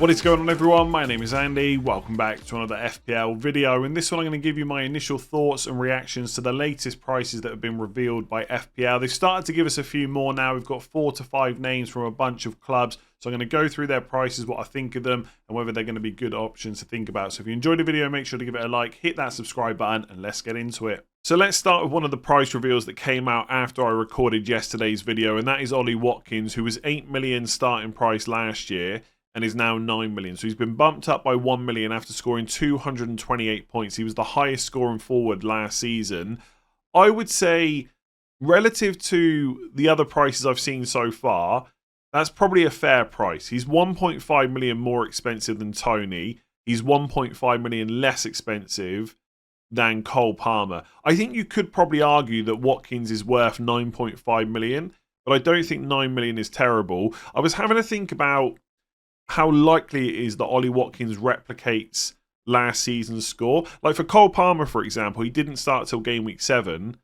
What is going on, everyone? My name is Andy. Welcome back to another FPL video. In this one, I'm going to give you my initial thoughts and reactions to the latest prices that have been revealed by FPL. They've started to give us a few more now. We've got 4 to 5 names from a bunch of clubs. So I'm going to go through their prices, what I think of them, and whether they're going to be good options to think about. So if you enjoyed the video, make sure to give it a like, hit that subscribe button, and let's get into it. So let's start with one of the price reveals that came out after I recorded yesterday's video, and that is Ollie Watkins, who was 8 million starting price last year and is now 9 million. So he's been bumped up by 1 million after scoring 228 points. He was the highest scoring forward last season. I would say, relative to the other prices I've seen so far, that's probably a fair price. He's 1.5 million more expensive than Tony. He's 1.5 million less expensive than Cole Palmer. I think you could probably argue that Watkins is worth 9.5 million, but I don't think 9 million is terrible. I was having to think about how likely it is that Ollie Watkins replicates last season's score. Like for Cole Palmer, for example, he didn't start till game week 7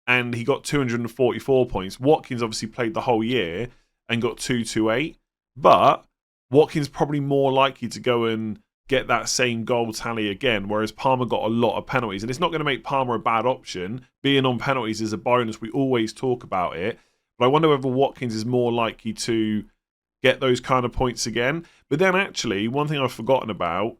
and he got 244 points. Watkins obviously played the whole year and got 228, but Watkins probably more likely to go and get that same goal tally again, whereas Palmer got a lot of penalties. And it's not going to make Palmer a bad option. Being on penalties is a bonus. We always talk about it. But I wonder whether Watkins is more likely to get those kind of points again. But then actually, one thing I've forgotten about,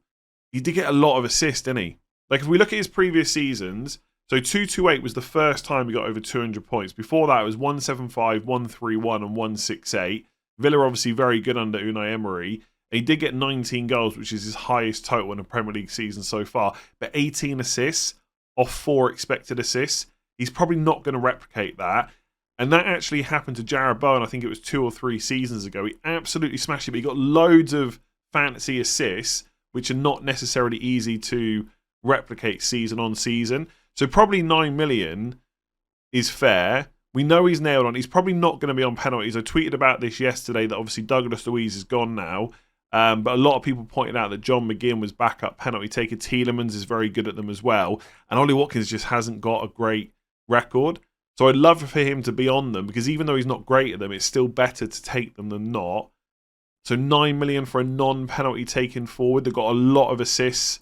he did get a lot of assists, didn't he? Like if we look at his previous seasons, so 228 was the first time he got over 200 points. Before that, it was 175, 131 and 168. Villa obviously very good under Unai Emery. He did get 19 goals, which is his highest total in a Premier League season so far. But 18 assists off 4 expected assists. He's probably not going to replicate that. And that actually happened to Jarrod Bowen, I think it was 2 or 3 seasons ago. He absolutely smashed it, but he got loads of fantasy assists, which are not necessarily easy to replicate season on season. So probably 9 million is fair. We know he's nailed on. He's probably not going to be on penalties. I tweeted about this yesterday that obviously Douglas Luiz is gone now. But a lot of people pointed out that John McGinn was backup penalty taker. Tielemans is very good at them as well. And Ollie Watkins just hasn't got a great record. So I'd love for him to be on them because even though he's not great at them, it's still better to take them than not. So 9 million for a non-penalty taken forward. They've got a lot of assists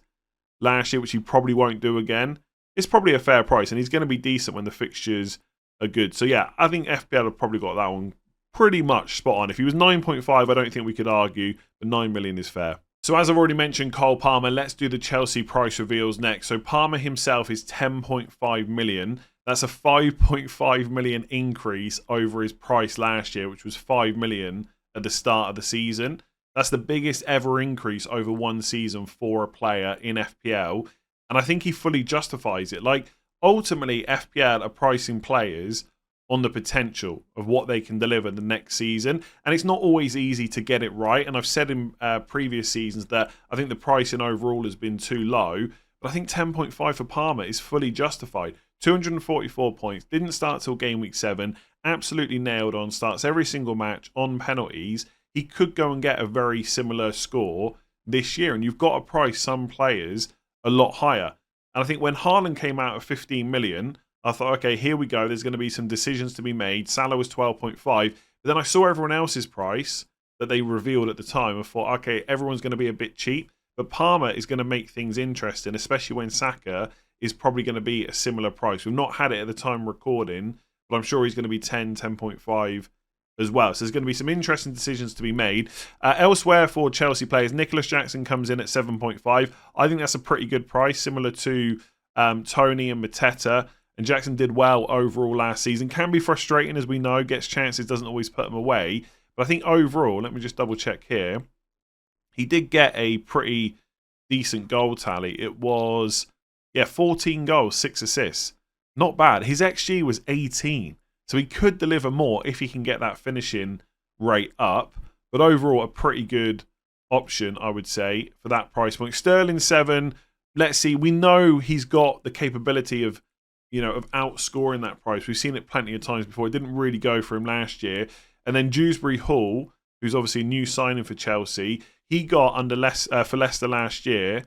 last year, which he probably won't do again. It's probably a fair price and he's going to be decent when the fixtures are good. So yeah, I think FPL have probably got that one pretty much spot on. If he was 9.5, I don't think we could argue, but 9 million is fair. So as I've already mentioned, Cole Palmer, let's do the Chelsea price reveals next. So Palmer himself is 10.5 million. That's a 5.5 million increase over his price last year, which was 5 million at the start of the season. That's the biggest ever increase over one season for a player in FPL. And I think he fully justifies it. Like, ultimately, FPL are pricing players on the potential of what they can deliver the next season. And it's not always easy to get it right. And I've said in previous seasons that I think the pricing overall has been too low. But I think 10.5 for Palmer is fully justified. 244 points, didn't start till game week 7, absolutely nailed on, starts every single match on penalties. He could go and get a very similar score this year. And you've got to price some players a lot higher. And I think when Haaland came out of 15 million, I thought, okay, here we go. There's going to be some decisions to be made. Salah was 12.5. But then I saw everyone else's price that they revealed at the time. I thought, okay, everyone's going to be a bit cheap. But Palmer is going to make things interesting, especially when Saka is probably going to be a similar price. We've not had it at the time recording, but I'm sure he's going to be 10, 10.5 as well. So there's going to be some interesting decisions to be made. Elsewhere for Chelsea players, Nicholas Jackson comes in at 7.5. I think that's a pretty good price, similar to Tony and Mateta. And Jackson did well overall last season. Can be frustrating, as we know. Gets chances, doesn't always put them away. But I think overall, let me just double check here. He did get a pretty decent goal tally. It was 14 goals, 6 assists. Not bad. His XG was 18. So he could deliver more if he can get that finishing rate up. But overall, a pretty good option, I would say, for that price point. Sterling 7. Let's see. We know he's got the capability of outscoring that price. We've seen it plenty of times before. It didn't really go for him last year. And then Dewsbury Hall, who's obviously a new signing for Chelsea, he got for Leicester last year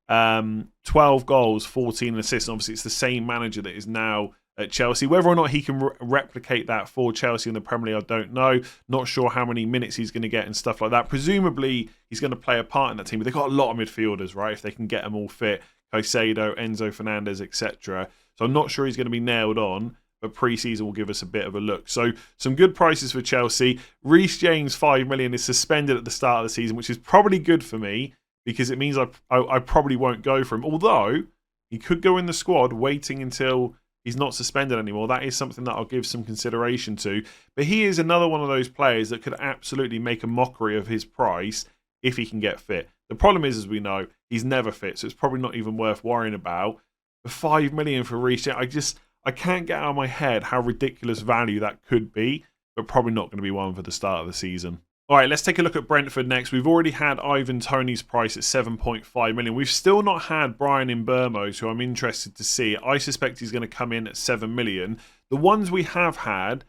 12 goals, 14 assists. And obviously, it's the same manager that is now at Chelsea. Whether or not he can replicate that for Chelsea in the Premier League, I don't know. Not sure how many minutes he's going to get and stuff like that. Presumably, he's going to play a part in that team. But they've got a lot of midfielders, right? If they can get them all fit. Caicedo, Enzo Fernandez, etc. So I'm not sure he's going to be nailed on, but pre-season will give us a bit of a look. So some good prices for Chelsea. Reece James, 5 million, is suspended at the start of the season, which is probably good for me because it means I probably won't go for him. Although he could go in the squad waiting until he's not suspended anymore. That is something that I'll give some consideration to. But he is another one of those players that could absolutely make a mockery of his price if he can get fit. The problem is, as we know, he's never fit, so it's probably not even worth worrying about. But 5 million for Reece James, I can't get out of my head how ridiculous value that could be, but probably not going to be one for the start of the season. All right, let's take a look at Brentford next. We've already had Ivan Toney's price at 7.5 million. We've still not had Brian Mbeumo, who I'm interested to see. I suspect he's going to come in at 7 million. The ones we have had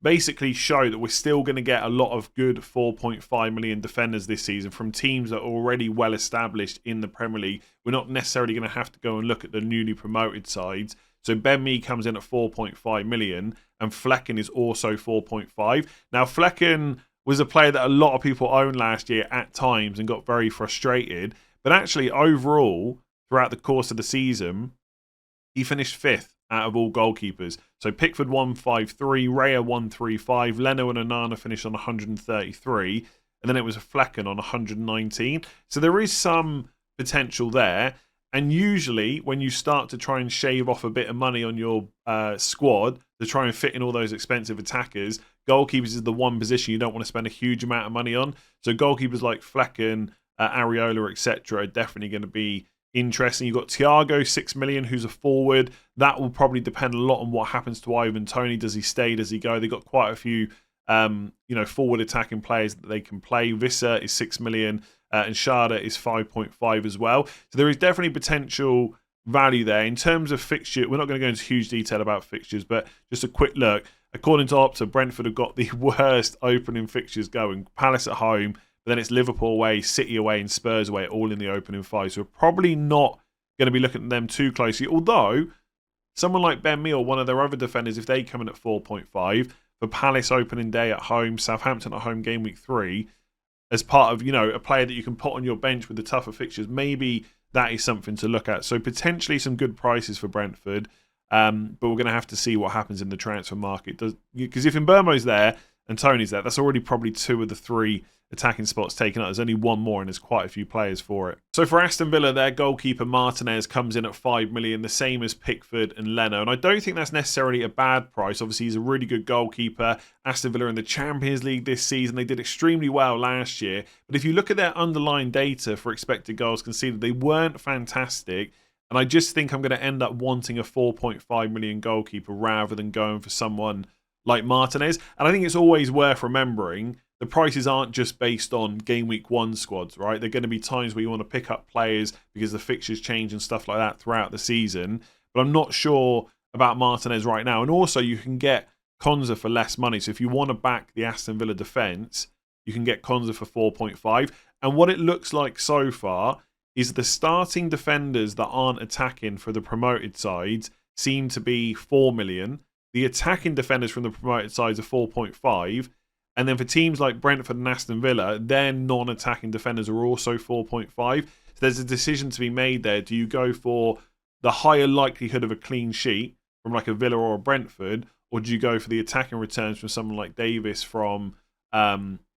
basically show that we're still going to get a lot of good 4.5 million defenders this season from teams that are already well established in the Premier League. We're not necessarily going to have to go and look at the newly promoted sides. So Ben Mee comes in at 4.5 million and Flekken is also 4.5. Now Flekken was a player that a lot of people owned last year at times and got very frustrated. But actually, overall, throughout the course of the season, he finished 5th out of all goalkeepers. So Pickford 153, Raya 135, Leno and Onana finished on 133, and then it was a Flekken on 119. So there is some potential there. And usually, when you start to try and shave off a bit of money on your squad to try and fit in all those expensive attackers, goalkeepers is the one position you don't want to spend a huge amount of money on. So goalkeepers like Flekken, Areola, etc. are definitely going to be interesting. You've got Thiago, 6 million, who's a forward. That will probably depend a lot on what happens to Ivan Toney. Does he stay? Does he go? They've got quite a few forward attacking players that they can play. Visser is 6 million. And Sharda is 5.5 as well. So there is definitely potential value there. In terms of fixture, we're not going to go into huge detail about fixtures, but just a quick look. According to Opta, Brentford have got the worst opening fixtures going. Palace at home, but then it's Liverpool away, City away, and Spurs away, all in the opening 5. So we're probably not going to be looking at them too closely. Although, someone like Ben Mee or one of their other defenders, if they come in at 4.5, for Palace opening day at home, Southampton at home game week 3, as part of, a player that you can put on your bench with the tougher fixtures, maybe that is something to look at. So potentially some good prices for Brentford, but we're going to have to see what happens in the transfer market. Because if Mbeumo's there and Toney's there, that's already probably 2 of the 3 attacking spots taken up. There's only one more and there's quite a few players for it. So for Aston Villa, their goalkeeper Martinez comes in at 5 million, the same as Pickford and Leno. And I don't think that's necessarily a bad price. Obviously, he's a really good goalkeeper. Aston Villa in the Champions League this season, they did extremely well last year. But if you look at their underlying data for expected goals conceded, they weren't fantastic. And I just think I'm going to end up wanting a 4.5 million goalkeeper rather than going for someone like Martinez. And I think it's always worth remembering the prices aren't just based on game week 1 squads, right? There are going to be times where you want to pick up players because the fixtures change and stuff like that throughout the season. But I'm not sure about Martinez right now. And also, you can get Konza for less money. So if you want to back the Aston Villa defence, you can get Konza for 4.5. And what it looks like so far is the starting defenders that aren't attacking for the promoted sides seem to be 4 million. The attacking defenders from the promoted sides are 4.5. And then for teams like Brentford and Aston Villa, their non-attacking defenders are also 4.5. So there's a decision to be made there. Do you go for the higher likelihood of a clean sheet from like a Villa or a Brentford, or do you go for the attacking returns from someone like Davis from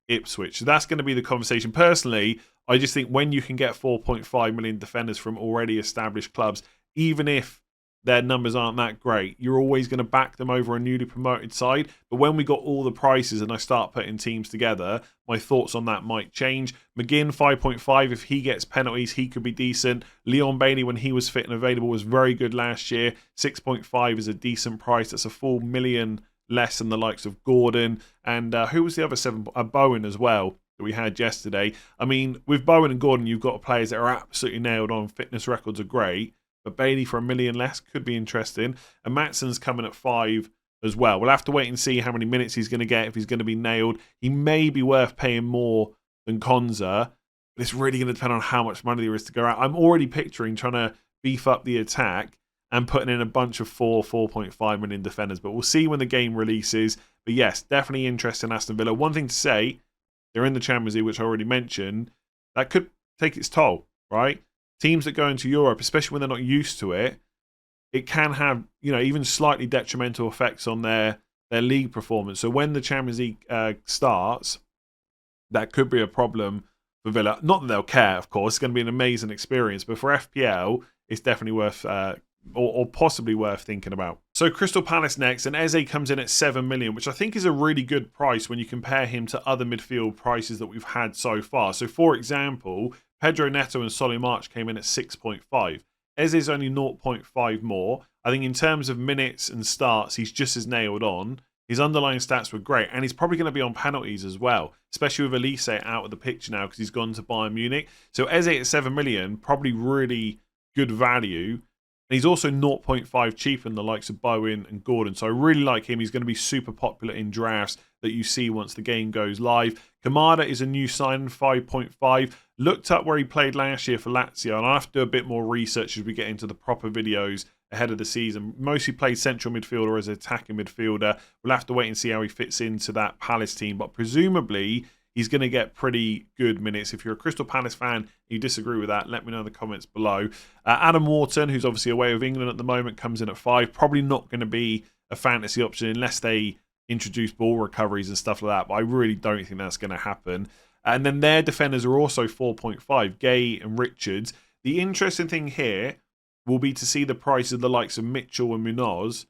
Ipswich? So that's going to be the conversation. Personally, I just think when you can get 4.5 million defenders from already established clubs, even if their numbers aren't that great, you're always going to back them over a newly promoted side. But when we got all the prices and I start putting teams together, my thoughts on that might change. McGinn, 5.5. If he gets penalties, he could be decent. Leon Bailey, when he was fit and available, was very good last year. 6.5 is a decent price. That's a full million less than the likes of Gordon. And who was the other 7? Bowen as well, that we had yesterday. I mean, with Bowen and Gordon, you've got players that are absolutely nailed on. Fitness records are great. But Bailey for $1 million less could be interesting. And Matson's coming at 5 as well. We'll have to wait and see how many minutes he's going to get, if he's going to be nailed. He may be worth paying more than Konza, but it's really going to depend on how much money there is to go out. I'm already picturing trying to beef up the attack and putting in a bunch of 4.5 million defenders. But we'll see when the game releases. But yes, definitely interest in Aston Villa. One thing to say, they're in the Champions League, which I already mentioned. That could take its toll, right? Teams that go into Europe, especially when they're not used to it, it can have, even slightly detrimental effects on their league performance. So when the Champions League starts, that could be a problem for Villa. Not that they'll care, of course. It's going to be an amazing experience. But for FPL, it's definitely worth, or possibly worth thinking about. So Crystal Palace next, and Eze comes in at 7 million, which I think is a really good price when you compare him to other midfield prices that we've had so far. So for example, Pedro Neto and Solly March came in at 6.5. Eze's only 0.5 more. I think in terms of minutes and starts, he's just as nailed on. His underlying stats were great, and he's probably going to be on penalties as well, especially with Elise out of the picture now because he's gone to Bayern Munich. So Eze at 7 million, probably really good value. And he's also 0.5 cheaper than the likes of Bowen and Gordon. So I really like him. He's going to be super popular in drafts that you see once the game goes live. Kamada is a new sign, 5.5. Looked up where he played last year for Lazio, and I'll have to do a bit more research as we get into the proper videos ahead of the season. Mostly played central midfielder as an attacking midfielder. We'll have to wait and see how he fits into that Palace team. But presumably, he's going to get pretty good minutes. If you're a Crystal Palace fan and you disagree with that, let me know in the comments below. Adam Wharton, who's obviously away with England at the moment, comes in at 5. Probably not going to be a fantasy option unless they introduce ball recoveries and stuff like that. But I really don't think that's going to happen. And then their defenders are also 4.5, Gay and Richards. The interesting thing here will be to see the price of the likes of Mitchell and Munoz,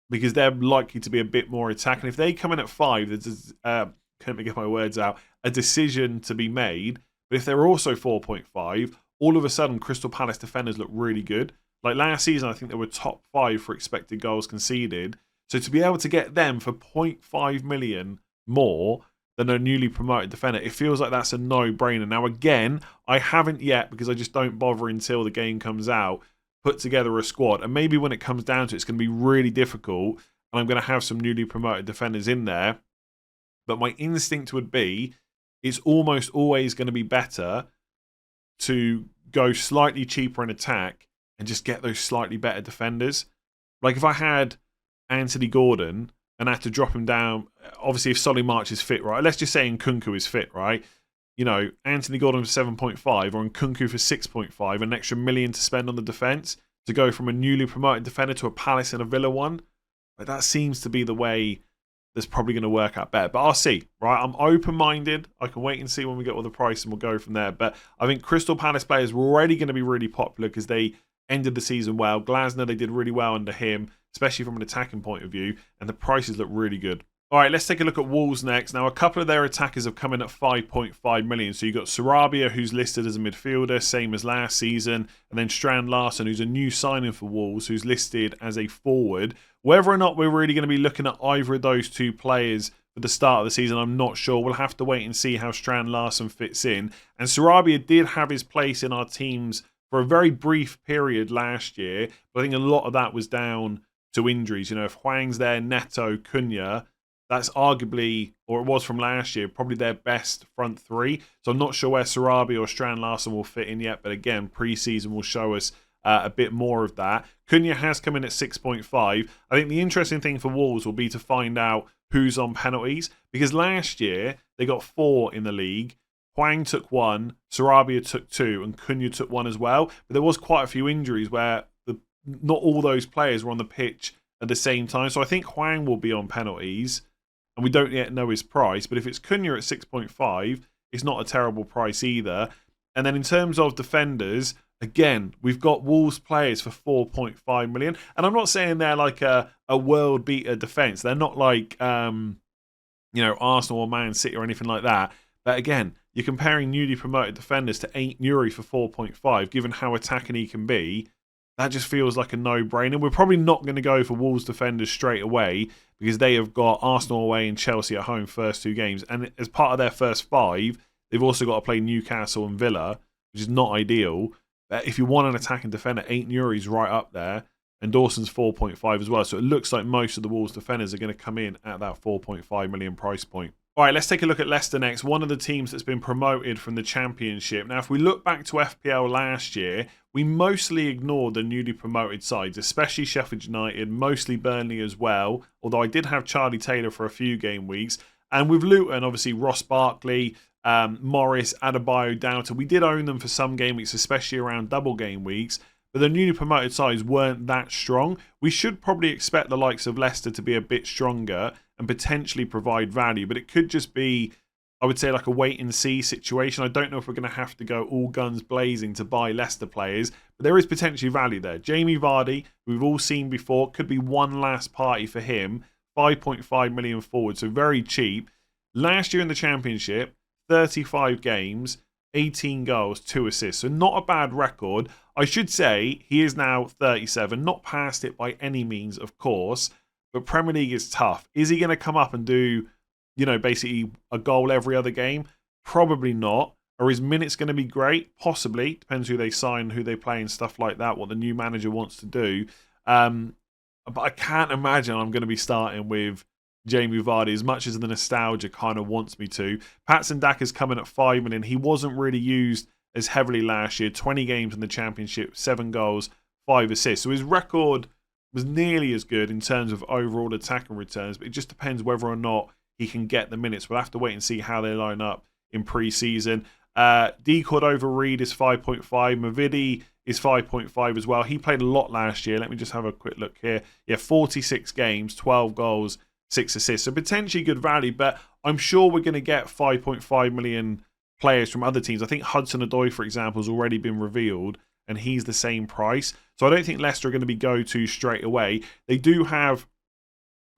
because they're likely to be a bit more attacking. If they come in at 5, there's can't get my words out, a decision to be made. But if they're also 4.5, all of a sudden Crystal Palace defenders look really good. Like last season, I think they were top 5 for expected goals conceded. So to be able to get them for 0.5 million more than a newly promoted defender, it feels like that's a no-brainer. Now again, I haven't yet, because I just don't bother until the game comes out, put together a squad. And maybe when it comes down to it, it's going to be really difficult. And I'm going to have some newly promoted defenders in there. But my instinct would be, it's almost always going to be better to go slightly cheaper in attack and just get those slightly better defenders. Like if I had Anthony Gordon and I had to drop him down, obviously if Solly March is fit, right? Let's just say Nkunku is fit, right? Anthony Gordon for 7.5 or Nkunku for 6.5, an extra million to spend on the defence to go from a newly promoted defender to a Palace and a Villa one. Like that seems to be the way that's probably going to work out better. But I'll see, right? I'm open-minded. I can wait and see when we get all the price and we'll go from there. But I think Crystal Palace players were already going to be really popular because they ended the season well. Glasner, they did really well under him, especially from an attacking point of view. And the prices look really good. All right, let's take a look at Wolves next. Now, a couple of their attackers have come in at 5.5 million. So you've got Sarabia, who's listed as a midfielder, same as last season. And then Strand Larsen, who's a new signing for Wolves, who's listed as a forward. Whether or not we're really going to be looking at either of those two players for the start of the season, I'm not sure. We'll have to wait and see how Strand Larsen fits in. And Sarabia did have his place in our teams for a very brief period last year. But I think a lot of that was down to injuries. If Hwang's there, Neto, Cunha, that's arguably, or it was from last year, probably their best front three. So I'm not sure where Sarabia or Strand Larsen will fit in yet. But again, pre-season will show us a bit more of that. Cunha has come in at 6.5. I think the interesting thing for Wolves will be to find out who's on penalties. Because last year, they got 4 in the league. Hwang took 1, Sarabia took 2, and Cunha took 1 as well. But there was quite a few injuries where not all those players were on the pitch at the same time. So I think Hwang will be on penalties. And we don't yet know his price. But if it's Cunha at 6.5, it's not a terrible price either. And then in terms of defenders, again, we've got Wolves players for 4.5 million. And I'm not saying they're like a world beater defence. They're not like, Arsenal or Man City or anything like that. But again, you're comparing newly promoted defenders to Nuri for 4.5, given how attacking he can be. That just feels like a no-brainer. We're probably not going to go for Wolves defenders straight away because they have got Arsenal away and Chelsea at home first 2 games. And as part of their first 5, they've also got to play Newcastle and Villa, which is not ideal. But if you want an attacking defender, Nuri's right up there. And Dawson's 4.5 as well. So it looks like most of the Wolves defenders are going to come in at that 4.5 million price point. All right, let's take a look at Leicester next. One of the teams that's been promoted from the Championship. Now, if we look back to FPL last year, we mostly ignored the newly promoted sides, especially Sheffield United, mostly Burnley as well, although I did have Charlie Taylor for a few game weeks. And with Luton, obviously, Ross Barkley, Morris, Adebayo, Dowter, we did own them for some game weeks, especially around double game weeks. But the newly promoted sides weren't that strong. We should probably expect the likes of Leicester to be a bit stronger and potentially provide value. But it could just be, I would say, like a wait-and-see situation. I don't know if we're going to have to go all guns blazing to buy Leicester players. But there is potentially value there. Jamie Vardy, who we've all seen before, could be one last party for him. 5.5 million forward, so very cheap. Last year in the Championship, 35 games, 18 goals, 2 assists. So not a bad record. I should say he is now 37, not past it by any means, of course, but Premier League is tough. Is he going to come up and do, basically a goal every other game? Probably not. Are his minutes going to be great? Possibly. Depends who they sign, who they play and stuff like that, what the new manager wants to do. But I can't imagine I'm going to be starting with Jamie Vardy as much as the nostalgia kind of wants me to. Patson Daka's coming at 5 million. He wasn't really used as heavily last year. 20 games in the Championship, 7 goals, 5 assists. So his record was nearly as good in terms of overall attacking returns, but it just depends whether or not he can get the minutes. We'll have to wait and see how they line up in pre-season. D Cordova-Reid is 5.5. Mavidi is 5.5 as well. He played a lot last year. Let me just have a quick look here. Yeah, 46 games, 12 goals, 6 assists. So potentially good value, but I'm sure we're going to get 5.5 million players from other teams. I think Hudson-Odoi, for example, has already been revealed, and he's the same price. So I don't think Leicester are going to be go-to straight away. They do have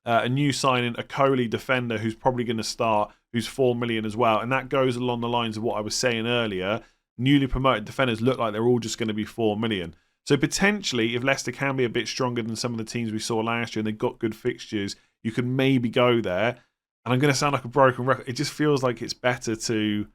a new signing, a Coley defender, who's probably going to start, who's 4 million as well. And that goes along the lines of what I was saying earlier. Newly promoted defenders look like they're all just going to be 4 million. So potentially, if Leicester can be a bit stronger than some of the teams we saw last year and they've got good fixtures, you could maybe go there. And I'm going to sound like a broken record. It just feels like it's better to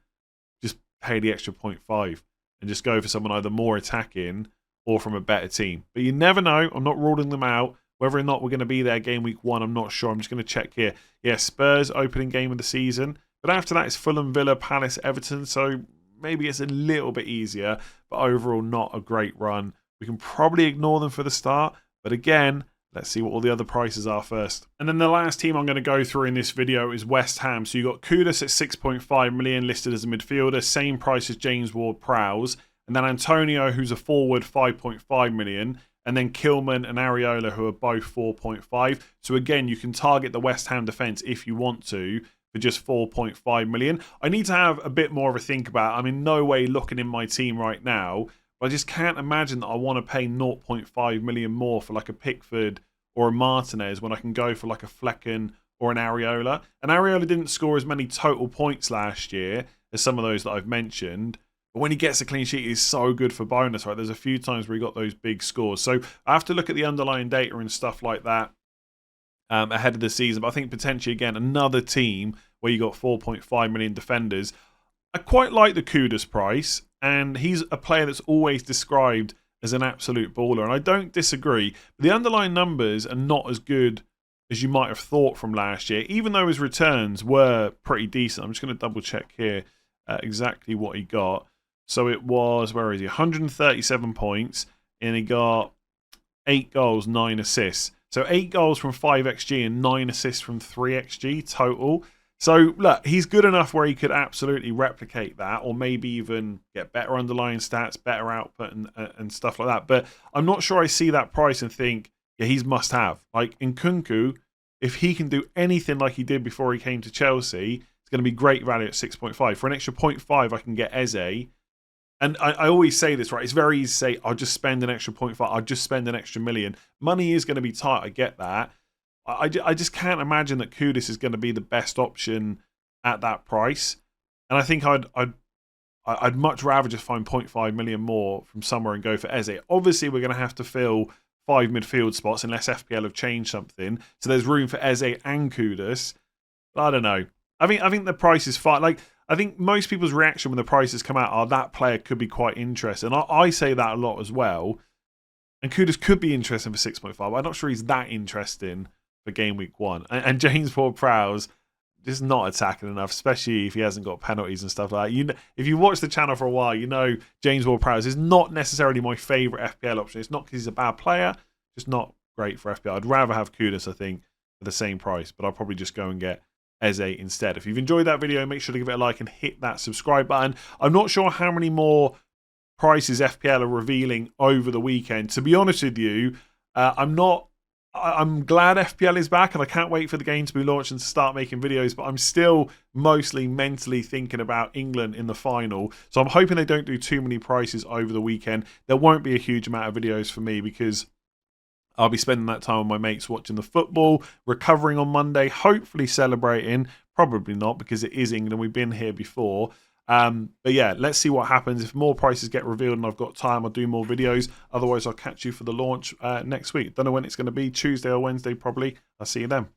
just pay the extra 0.5 and just go for someone either more attacking or from a better team. But you never know. I'm not ruling them out. Whether or not we're going to be there game week 1, I'm not sure. I'm just going to check here. Yeah, Spurs opening game of the season. But after that, it's Fulham, Villa, Palace, Everton. So maybe it's a little bit easier. But overall, not a great run. We can probably ignore them for the start. But again, let's see what all the other prices are first. And then the last team I'm going to go through in this video is West Ham. So you've got Kudus at 6.5 million listed as a midfielder. Same price as James Ward-Prowse. And then Antonio, who's a forward, 5.5 million. And then Kilman and Areola, who are both 4.5. So again, you can target the West Ham defence if you want to for just 4.5 million. I need to have a bit more of a think about it. I'm in no way looking in my team right now. But I just can't imagine that I want to pay 0.5 million more for like a Pickford or a Martinez when I can go for like a Flecken or an Areola. And Areola didn't score as many total points last year as some of those that I've mentioned. But when he gets a clean sheet, he's so good for bonus, right? There's a few times where he got those big scores. So I have to look at the underlying data and stuff like that ahead of the season. But I think potentially, again, another team where you got 4.5 million defenders. I quite like the Kudus price, and he's a player that's always described as an absolute baller, and I don't disagree. But the underlying numbers are not as good as you might have thought from last year, even though his returns were pretty decent. I'm just going to double check here exactly what he got. So it was, where is he? 137 points, and he got 8 goals, 9 assists. So 8 goals from 5xG and 9 assists from 3xG total. So look, he's good enough where he could absolutely replicate that, or maybe even get better underlying stats, better output and stuff like that. But I'm not sure I see that price and think, yeah, he's must have. Like Nkunku, if he can do anything like he did before he came to Chelsea, it's going to be great value at 6.5. For an extra 0.5, I can get Eze. And I always say this, right? It's very easy to say, I'll just spend an extra 0.5. I'll just spend an extra million. Money is going to be tight. I get that. I just can't imagine that Kudus is going to be the best option at that price. And I think I'd much rather just find 0.5 million more from somewhere and go for Eze. Obviously, we're going to have to fill 5 midfield spots unless FPL have changed something. So there's room for Eze and Kudus. But I don't know. I think the price is fine. Like, I think most people's reaction when the prices come out are that player could be quite interesting. I say that a lot as well. And Kudus could be interesting for 6.5. I'm not sure he's that interesting for game week 1. And James Ward-Prowse, just not attacking enough, especially if he hasn't got penalties and stuff like that. You know, if you watch the channel for a while, you know James Ward-Prowse is not necessarily my favourite FPL option. It's not because he's a bad player, just not great for FPL. I'd rather have Kudus, I think, for the same price, but I'll probably just go and get Eze instead. If you've enjoyed that video, make sure to give it a like and hit that subscribe button. I'm not sure how many more prices FPL are revealing over the weekend. To be honest with you, I'm glad FPL is back, and I can't wait for the game to be launched and to start making videos, but I'm still mostly mentally thinking about England in the final. So I'm hoping they don't do too many prices over the weekend. There won't be a huge amount of videos for me because I'll be spending that time with my mates watching the football, recovering on Monday, hopefully celebrating. Probably not because it is England. We've been here before. But yeah, let's see what happens. If more prices get revealed and I've got time, I'll do more videos. Otherwise, I'll catch you for the launch next week. Don't know when it's going to be, Tuesday or Wednesday probably. I'll see you then.